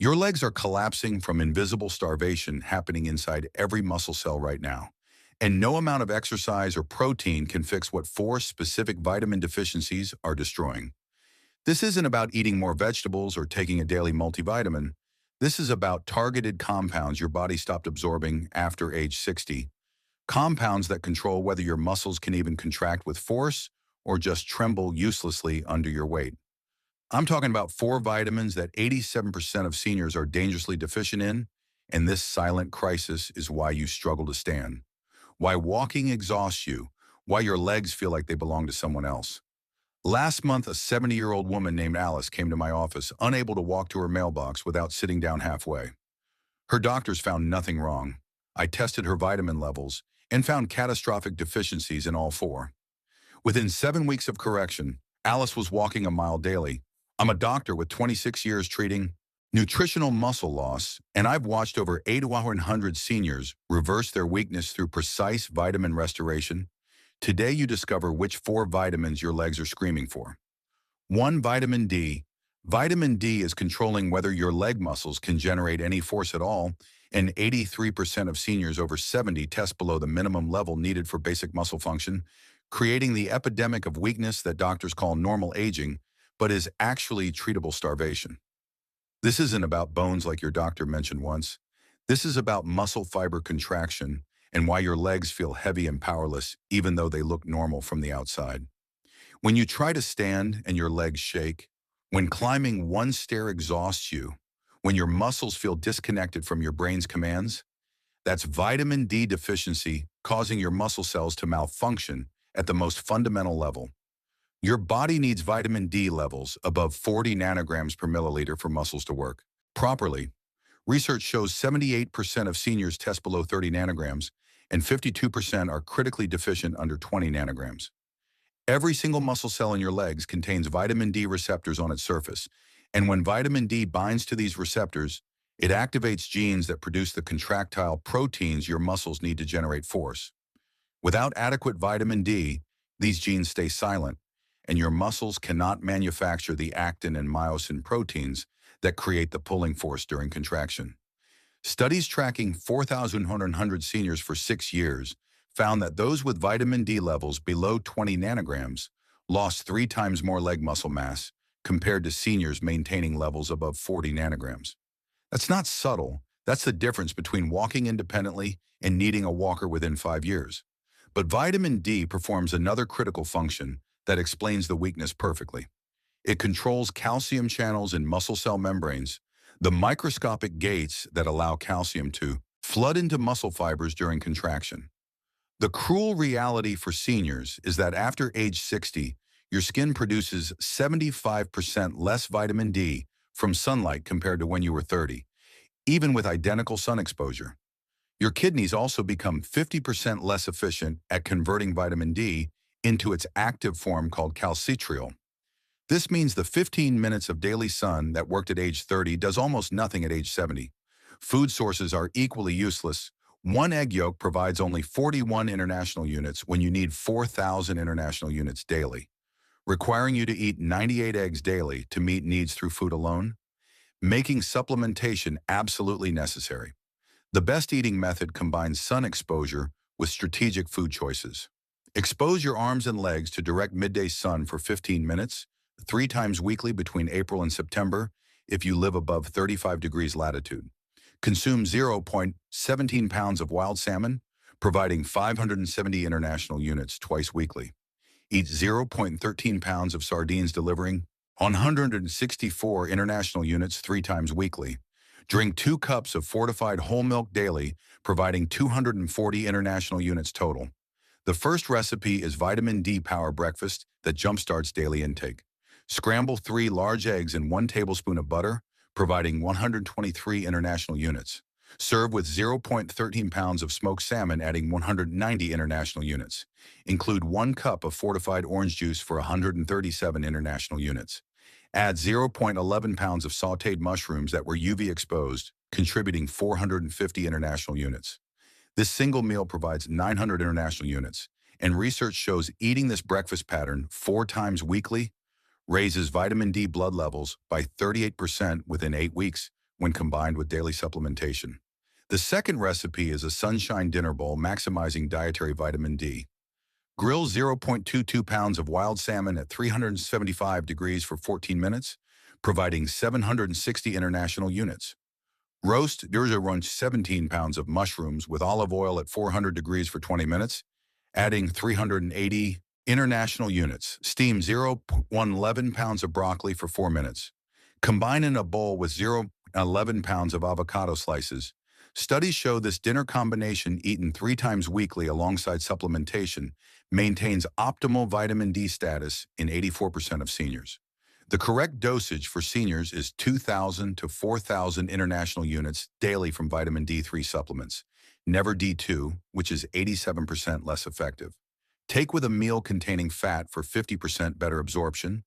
Your legs are collapsing from invisible starvation happening inside every muscle cell right now. And no amount of exercise or protein can fix what four specific vitamin deficiencies are destroying. This isn't about eating more vegetables or taking a daily multivitamin. This is about targeted compounds your body stopped absorbing after age 60. Compounds that control whether your muscles can even contract with force or just tremble uselessly under your weight. I'm talking about four vitamins that 87% of seniors are dangerously deficient in, and this silent crisis is why you struggle to stand, why walking exhausts you, why your legs feel like they belong to someone else. Last month, a 70-year-old woman named Alice came to my office, unable to walk to her mailbox without sitting down halfway. Her doctors found nothing wrong. I tested her vitamin levels and found catastrophic deficiencies in all four. Within 7 weeks of correction, Alice was walking a mile daily. I'm a doctor with 26 years treating nutritional muscle loss, and I've watched over 8,100 seniors reverse their weakness through precise vitamin restoration. Today you discover which four vitamins your legs are screaming for. 1. Vitamin D. Vitamin D is controlling whether your leg muscles can generate any force at all, and 83% of seniors over 70 test below the minimum level needed for basic muscle function, creating the epidemic of weakness that doctors call normal aging, but is actually treatable starvation. This isn't about bones like your doctor mentioned once. This is about muscle fiber contraction and why your legs feel heavy and powerless even though they look normal from the outside. When you try to stand and your legs shake, when climbing one stair exhausts you, when your muscles feel disconnected from your brain's commands, that's vitamin D deficiency causing your muscle cells to malfunction at the most fundamental level. Your body needs vitamin D levels above 40 nanograms per milliliter for muscles to work properly. Research shows 78% of seniors test below 30 nanograms, and 52% are critically deficient under 20 nanograms. Every single muscle cell in your legs contains vitamin D receptors on its surface, and when vitamin D binds to these receptors, it activates genes that produce the contractile proteins your muscles need to generate force. Without adequate vitamin D, these genes stay silent, and your muscles cannot manufacture the actin and myosin proteins that create the pulling force during contraction. Studies tracking 4,100 seniors for 6 years found that those with vitamin D levels below 20 nanograms lost 3 times more leg muscle mass compared to seniors maintaining levels above 40 nanograms. That's not subtle. That's the difference between walking independently and needing a walker within 5 years. But vitamin D performs another critical function that explains the weakness perfectly. It controls calcium channels in muscle cell membranes, the microscopic gates that allow calcium to flood into muscle fibers during contraction. The cruel reality for seniors is that after age 60, your skin produces 75% less vitamin D from sunlight compared to when you were 30, even with identical sun exposure. Your kidneys also become 50% less efficient at converting vitamin D into its active form called calcitriol. This means the 15 minutes of daily sun that worked at age 30 does almost nothing at age 70. Food sources are equally useless. One egg yolk provides only 41 international units when you need 4,000 international units daily, requiring you to eat 98 eggs daily to meet needs through food alone, making supplementation absolutely necessary. The best eating method combines sun exposure with strategic food choices. Expose your arms and legs to direct midday sun for 15 minutes, 3 times weekly between April and September if you live above 35 degrees latitude. Consume 0.17 pounds of wild salmon, providing 570 international units twice weekly. Eat 0.13 pounds of sardines, delivering 164 international units 3 times weekly. Drink 2 cups of fortified whole milk daily, providing 240 international units total. The first recipe is vitamin D power breakfast that jumpstarts daily intake. Scramble 3 large eggs in 1 tablespoon of butter, providing 123 international units. Serve with 0.13 pounds of smoked salmon, adding 190 international units. Include 1 cup of fortified orange juice for 137 international units. Add 0.11 pounds of sautéed mushrooms that were UV exposed, contributing 450 international units. This single meal provides 900 international units, and research shows eating this breakfast pattern 4 times weekly raises vitamin D blood levels by 38% within 8 weeks, when combined with daily supplementation. The second recipe is a sunshine dinner bowl maximizing dietary vitamin D. Grill 0.22 pounds of wild salmon at 375 degrees for 14 minutes, providing 760 international units. Roast 17 pounds of mushrooms with olive oil at 400 degrees for 20 minutes, adding 380 international units. Steam 0.11 pounds of broccoli for 4 minutes. Combine in a bowl with 0.11 pounds of avocado slices. Studies show this dinner combination eaten 3 times weekly alongside supplementation maintains optimal vitamin D status in 84% of seniors. The correct dosage for seniors is 2,000 to 4,000 international units daily from vitamin D3 supplements, never D2, which is 87% less effective. Take with a meal containing fat for 50% better absorption.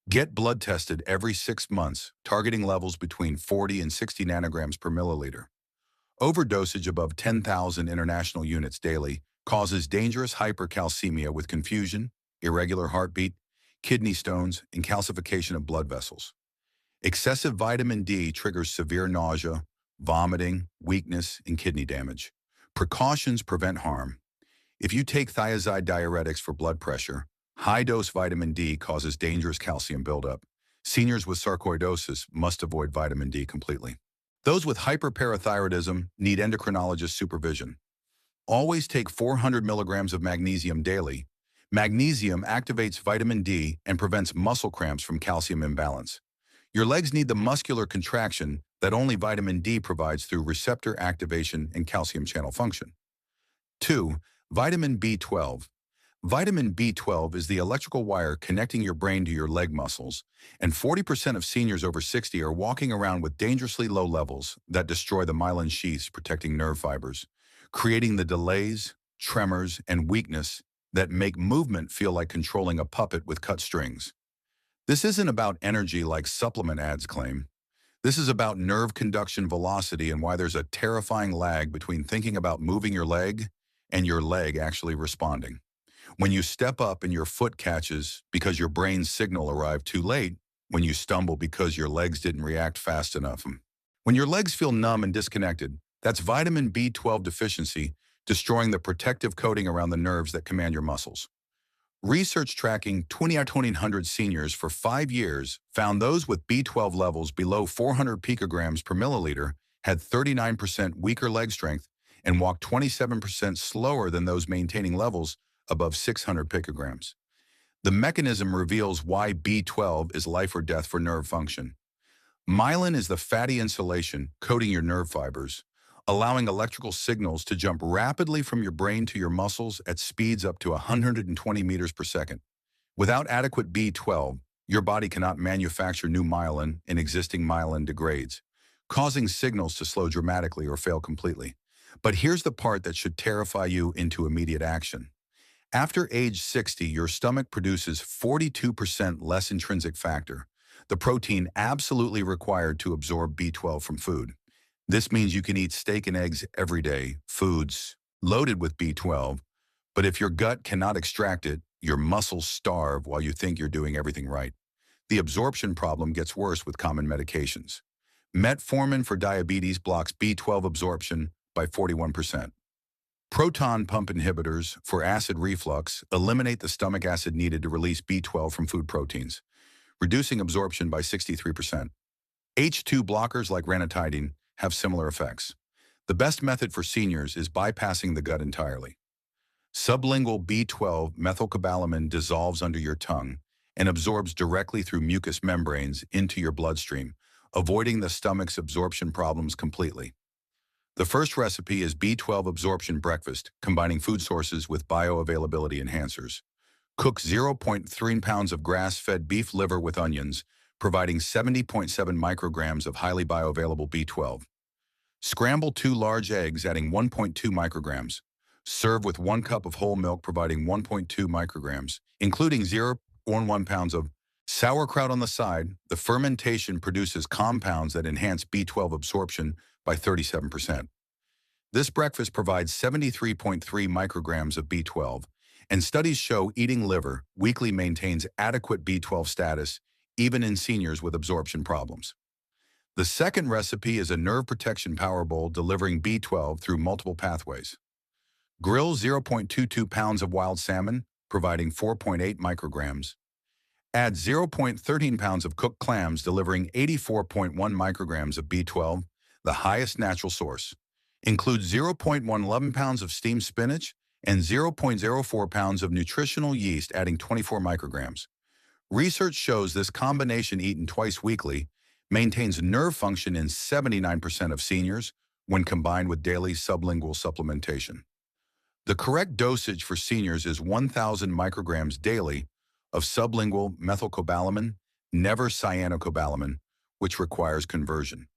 Get blood tested every 6 months, targeting levels between 40 and 60 nanograms per milliliter. Overdosage above 10,000 international units daily causes dangerous hypercalcemia with confusion, irregular heartbeat, kidney stones, and calcification of blood vessels. Excessive vitamin D triggers severe nausea, vomiting, weakness, and kidney damage. Precautions prevent harm. If you take thiazide diuretics for blood pressure, high-dose vitamin D causes dangerous calcium buildup. Seniors with sarcoidosis must avoid vitamin D completely. Those with hyperparathyroidism need endocrinologist supervision. Always take 400 milligrams of magnesium daily. Magnesium activates vitamin D and prevents muscle cramps from calcium imbalance. Your legs need the muscular contraction that only vitamin D provides through receptor activation and calcium channel function. 2. Vitamin B12. Vitamin B12 is the electrical wire connecting your brain to your leg muscles, and 40% of seniors over 60 are walking around with dangerously low levels that destroy the myelin sheaths protecting nerve fibers, creating the delays, tremors, and weakness that make movement feel like controlling a puppet with cut strings. This isn't about energy like supplement ads claim. This is about nerve conduction velocity and why there's a terrifying lag between thinking about moving your leg and your leg actually responding. When you step up and your foot catches because your brain's signal arrived too late, when you stumble because your legs didn't react fast enough. When your legs feel numb and disconnected, that's vitamin B12 deficiency destroying the protective coating around the nerves that command your muscles. Research tracking 2,100 seniors for 5 years found those with B12 levels below 400 picograms per milliliter had 39% weaker leg strength and walked 27% slower than those maintaining levels above 600 picograms. The mechanism reveals why B12 is life or death for nerve function. Myelin is the fatty insulation coating your nerve fibers, allowing electrical signals to jump rapidly from your brain to your muscles at speeds up to 120 meters per second. Without adequate B12, your body cannot manufacture new myelin and existing myelin degrades, causing signals to slow dramatically or fail completely. But here's the part that should terrify you into immediate action. After age 60, your stomach produces 42% less intrinsic factor, the protein absolutely required to absorb B12 from food. This means you can eat steak and eggs every day, foods loaded with B12, but if your gut cannot extract it, your muscles starve while you think you're doing everything right. The absorption problem gets worse with common medications. Metformin for diabetes blocks B12 absorption by 41%. Proton pump inhibitors for acid reflux eliminate the stomach acid needed to release B12 from food proteins, reducing absorption by 63%. H2 blockers like ranitidine have similar effects. The best method for seniors is bypassing the gut entirely. Sublingual B12 methylcobalamin dissolves under your tongue and absorbs directly through mucous membranes into your bloodstream, avoiding the stomach's absorption problems completely. The first recipe is B12 absorption breakfast, combining food sources with bioavailability enhancers. Cook 0.3 pounds of grass-fed beef liver with onions, providing 70.7 micrograms of highly bioavailable B12. Scramble 2 large eggs, adding 1.2 micrograms. Serve with 1 cup of whole milk, providing 1.2 micrograms, including 0.1 pounds of sauerkraut on the side. The fermentation produces compounds that enhance B12 absorption by 37%. This breakfast provides 73.3 micrograms of B12, and studies show eating liver weekly maintains adequate B12 status even in seniors with absorption problems. The second recipe is a nerve protection power bowl delivering B12 through multiple pathways. Grill 0.22 pounds of wild salmon, providing 4.8 micrograms. Add 0.13 pounds of cooked clams, delivering 84.1 micrograms of B12, the highest natural source. Include 0.111 pounds of steamed spinach and 0.04 pounds of nutritional yeast, adding 24 micrograms. Research shows this combination eaten twice weekly maintains nerve function in 79% of seniors when combined with daily sublingual supplementation. The correct dosage for seniors is 1,000 micrograms daily of sublingual methylcobalamin, never cyanocobalamin, which requires conversion.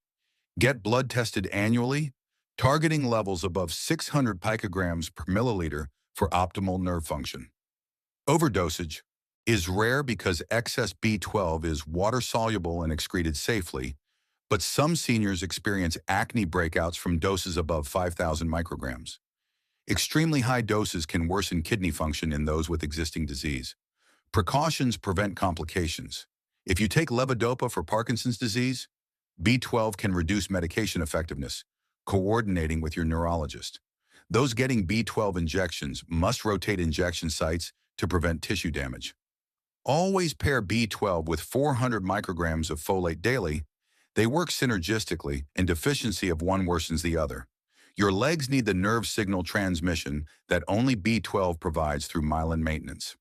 Get blood tested annually, targeting levels above 600 picograms per milliliter for optimal nerve function. Overdosage is rare because excess B12 is water-soluble and excreted safely, but some seniors experience acne breakouts from doses above 5,000 micrograms. Extremely high doses can worsen kidney function in those with existing disease. Precautions prevent complications. If you take levodopa for Parkinson's disease, B12 can reduce medication effectiveness, coordinating with your neurologist. Those getting B12 injections must rotate injection sites to prevent tissue damage. Always pair B12 with 400 micrograms of folate daily. They work synergistically, and deficiency of one worsens the other. Your legs need the nerve signal transmission that only B12 provides through myelin maintenance.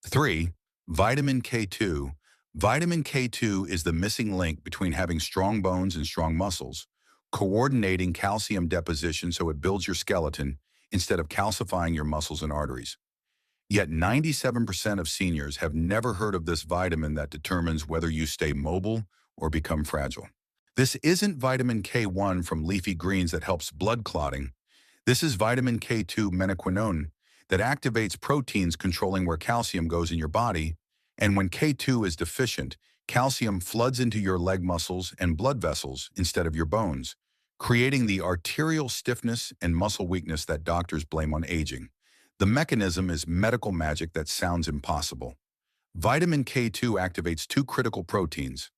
3. Vitamin K2. Vitamin K2 is the missing link between having strong bones and strong muscles, coordinating calcium deposition so it builds your skeleton instead of calcifying your muscles and arteries. Yet 97% of seniors have never heard of this vitamin that determines whether you stay mobile or become fragile. This isn't vitamin K1 from leafy greens that helps blood clotting. This is vitamin K2 menaquinone that activates proteins controlling where calcium goes in your body, and when K2 is deficient, calcium floods into your leg muscles and blood vessels instead of your bones, creating the arterial stiffness and muscle weakness that doctors blame on aging. The mechanism is medical magic that sounds impossible. Vitamin K2 activates two critical proteins,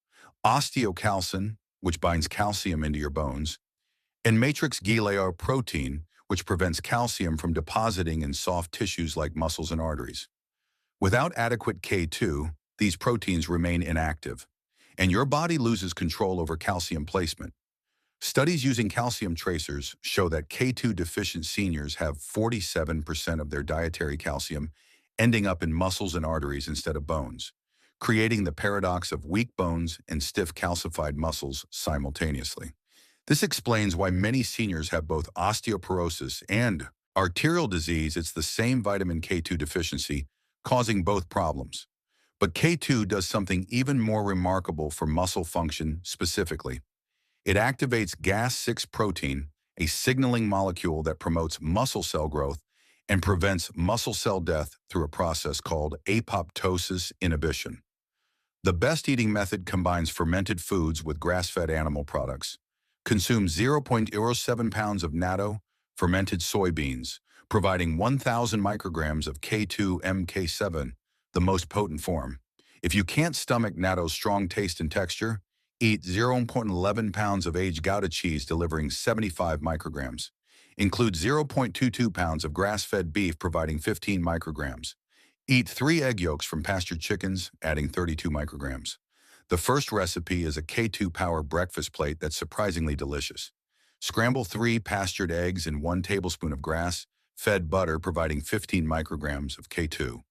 osteocalcin, which binds calcium into your bones, and matrix Guilleau protein, which prevents calcium from depositing in soft tissues like muscles and arteries. Without adequate K2, these proteins remain inactive, and your body loses control over calcium placement. Studies using calcium tracers show that K2 deficient seniors have 47% of their dietary calcium ending up in muscles and arteries instead of bones, creating the paradox of weak bones and stiff calcified muscles simultaneously. This explains why many seniors have both osteoporosis and arterial disease. It's the same vitamin K2 deficiency causing both problems. But K2 does something even more remarkable for muscle function specifically. It activates Gas6 protein, a signaling molecule that promotes muscle cell growth and prevents muscle cell death through a process called apoptosis inhibition. The best eating method combines fermented foods with grass-fed animal products. Consume 0.07 pounds of natto, fermented soybeans, providing 1,000 micrograms of K2-MK7, the most potent form. If you can't stomach natto's strong taste and texture, eat 0.11 pounds of aged Gouda cheese, delivering 75 micrograms. Include 0.22 pounds of grass-fed beef, providing 15 micrograms. Eat 3 egg yolks from pastured chickens, adding 32 micrograms. The first recipe is a K2 Power breakfast plate that's surprisingly delicious. Scramble 3 pastured eggs in 1 tablespoon of grass-fed butter, providing 15 micrograms of K2.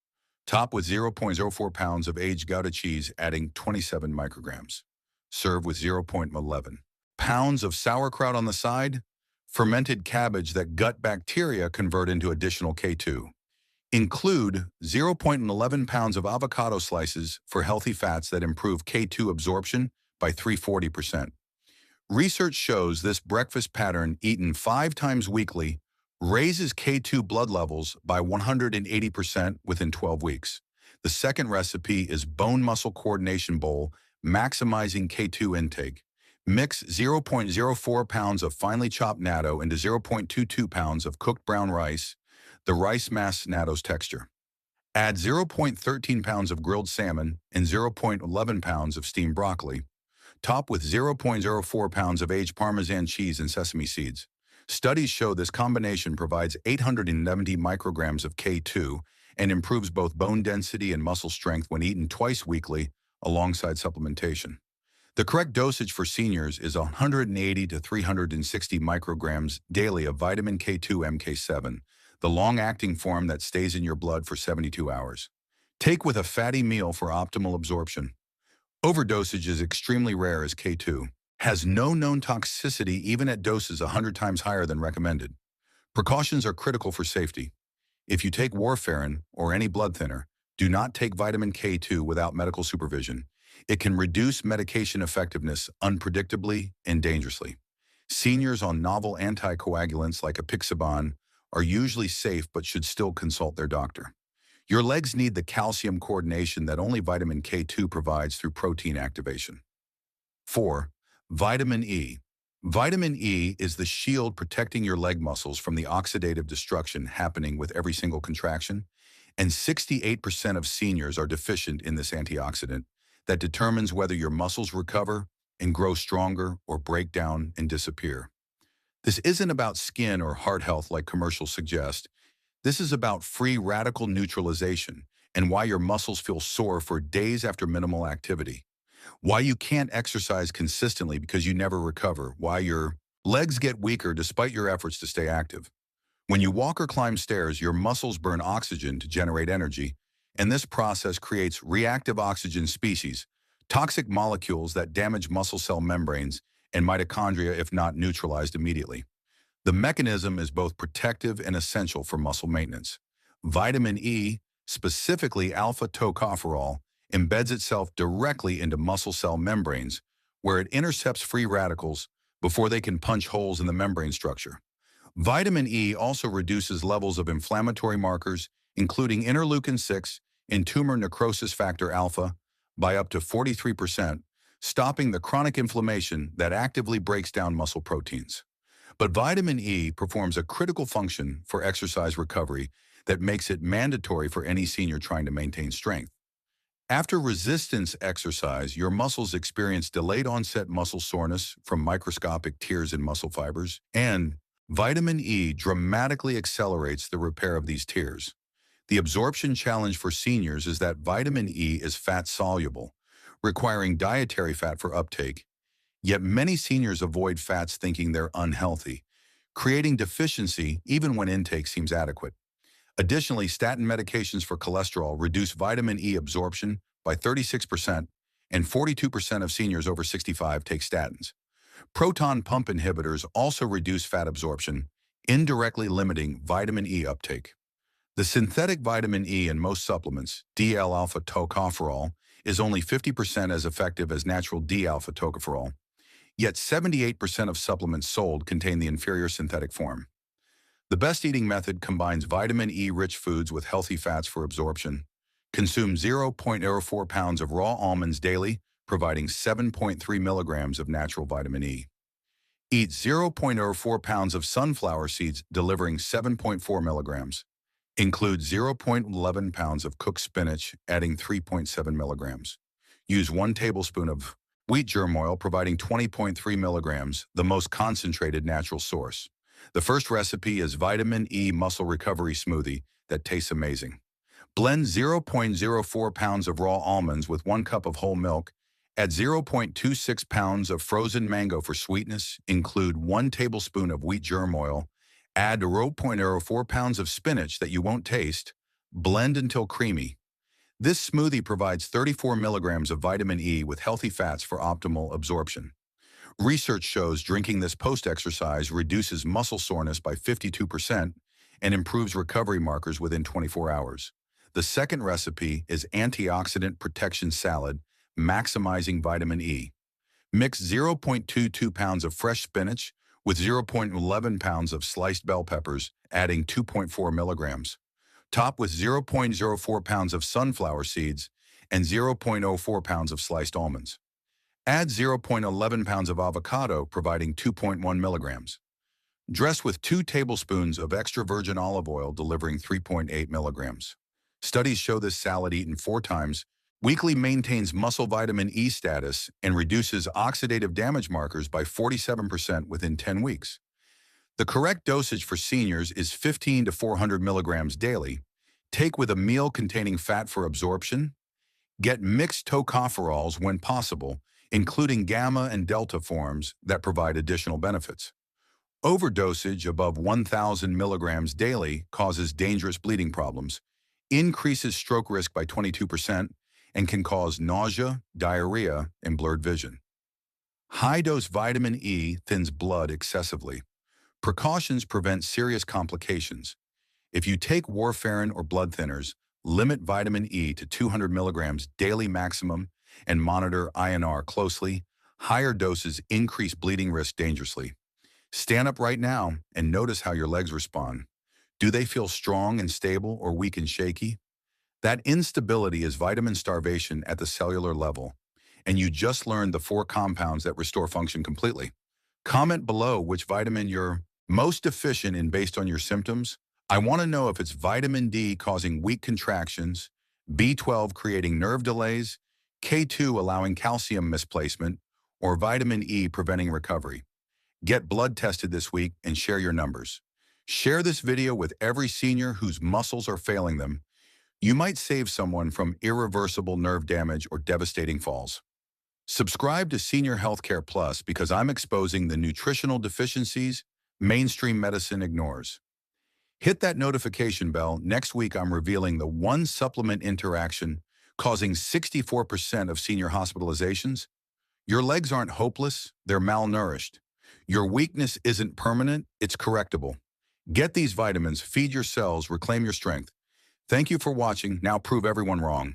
Top with 0.04 pounds of aged Gouda cheese, adding 27 micrograms. Serve with 0.11 pounds of sauerkraut on the side, fermented cabbage that gut bacteria convert into additional K2. Include 0.11 pounds of avocado slices for healthy fats that improve K2 absorption by 340%. Research shows this breakfast pattern, eaten 5 times weekly, raises K2 blood levels by 180% within 12 weeks. The second recipe is Bone Muscle Coordination Bowl, maximizing K2 intake. Mix 0.04 pounds of finely chopped natto into 0.22 pounds of cooked brown rice. The rice masks natto's texture. Add 0.13 pounds of grilled salmon and 0.11 pounds of steamed broccoli. Top with 0.04 pounds of aged Parmesan cheese and sesame seeds. Studies show this combination provides 870 micrograms of K2 and improves both bone density and muscle strength when eaten twice weekly alongside supplementation. The correct dosage for seniors is 180 to 360 micrograms daily of vitamin K2 MK7, the long-acting form that stays in your blood for 72 hours. Take with a fatty meal for optimal absorption. Overdosage is extremely rare as K2 has no known toxicity even at doses 100 times higher than recommended. Precautions are critical for safety. If you take warfarin or any blood thinner, do not take vitamin K2 without medical supervision. It can reduce medication effectiveness unpredictably and dangerously. Seniors on novel anticoagulants like apixaban are usually safe but should still consult their doctor. Your legs need the calcium coordination that only vitamin K2 provides through protein activation. 4. Vitamin E. Vitamin E is the shield protecting your leg muscles from the oxidative destruction happening with every single contraction, and 68% of seniors are deficient in this antioxidant that determines whether your muscles recover and grow stronger or break down and disappear. This isn't about skin or heart health like commercials suggest. This is about free radical neutralization and why your muscles feel sore for days after minimal activity. Why you can't exercise consistently because you never recover. Why your legs get weaker despite your efforts to stay active. When you walk or climb stairs, your muscles burn oxygen to generate energy, and this process creates reactive oxygen species, toxic molecules that damage muscle cell membranes and mitochondria if not neutralized immediately. The mechanism is both protective and essential for muscle maintenance. Vitamin E, specifically alpha-tocopherol, embeds itself directly into muscle cell membranes, where it intercepts free radicals before they can punch holes in the membrane structure. Vitamin E also reduces levels of inflammatory markers, including interleukin-6 and tumor necrosis factor alpha, by up to 43%, stopping the chronic inflammation that actively breaks down muscle proteins. But vitamin E performs a critical function for exercise recovery that makes it mandatory for any senior trying to maintain strength. After resistance exercise, your muscles experience delayed onset muscle soreness from microscopic tears in muscle fibers, and vitamin E dramatically accelerates the repair of these tears. The absorption challenge for seniors is that vitamin E is fat-soluble, requiring dietary fat for uptake, yet many seniors avoid fats thinking they're unhealthy, creating deficiency even when intake seems adequate. Additionally, statin medications for cholesterol reduce vitamin E absorption by 36%, and 42% of seniors over 65 take statins. Proton pump inhibitors also reduce fat absorption, indirectly limiting vitamin E uptake. The synthetic vitamin E in most supplements, D-alpha tocopherol, is only 50% as effective as natural D-alpha tocopherol, yet 78% of supplements sold contain the inferior synthetic form. The best eating method combines vitamin E-rich foods with healthy fats for absorption. Consume 0.04 pounds of raw almonds daily, providing 7.3 milligrams of natural vitamin E. Eat 0.04 pounds of sunflower seeds, delivering 7.4 milligrams. Include 0.11 pounds of cooked spinach, adding 3.7 milligrams. Use 1 tablespoon of wheat germ oil, providing 20.3 milligrams, the most concentrated natural source. The first recipe is vitamin E muscle recovery smoothie that tastes amazing. Blend 0.04 pounds of raw almonds with 1 cup of whole milk. Add 0.26 pounds of frozen mango for sweetness. Include 1 tablespoon of wheat germ oil. Add 0.04 pounds of spinach that you won't taste. Blend until creamy. This smoothie provides 34 milligrams of vitamin E with healthy fats for optimal absorption. Research shows drinking this post-exercise reduces muscle soreness by 52% and improves recovery markers within 24 hours. The second recipe is antioxidant protection salad, maximizing vitamin E. Mix 0.22 pounds of fresh spinach with 0.11 pounds of sliced bell peppers, adding 2.4 milligrams. Top with 0.04 pounds of sunflower seeds and 0.04 pounds of sliced almonds. Add 0.11 pounds of avocado, providing 2.1 milligrams. Dress with 2 tablespoons of extra virgin olive oil, delivering 3.8 milligrams. Studies show this salad eaten 4 times Weekly maintains muscle vitamin E status and reduces oxidative damage markers by 47% within 10 weeks. The correct dosage for seniors is 15 to 400 milligrams daily. Take with a meal containing fat for absorption. Get mixed tocopherols when possible, including gamma and delta forms that provide additional benefits. Overdosage above 1,000 milligrams daily causes dangerous bleeding problems, increases stroke risk by 22%, and can cause nausea, diarrhea, and blurred vision. High-dose vitamin E thins blood excessively. Precautions prevent serious complications. If you take warfarin or blood thinners, limit vitamin E to 200 milligrams daily maximum and monitor INR closely. Higher doses increase bleeding risk dangerously. Stand up right now and notice how your legs respond. Do they feel strong and stable or weak and shaky? That instability is vitamin starvation at the cellular level, and you just learned the 4 compounds that restore function completely. Comment below which vitamin you're most deficient in based on your symptoms. I want to know if it's vitamin D causing weak contractions, B12 creating nerve delays, K2 allowing calcium misplacement, or vitamin E preventing recovery. Get blood tested this week and share your numbers. Share this video with every senior whose muscles are failing them. You might save someone from irreversible nerve damage or devastating falls. Subscribe to Senior Healthcare Plus because I'm exposing the nutritional deficiencies mainstream medicine ignores. Hit that notification bell. Next week, I'm revealing the one supplement interaction causing 64% of senior hospitalizations. Your legs aren't hopeless, they're malnourished. Your weakness isn't permanent, it's correctable. Get these vitamins, feed your cells, reclaim your strength. Thank you for watching. Now prove everyone wrong.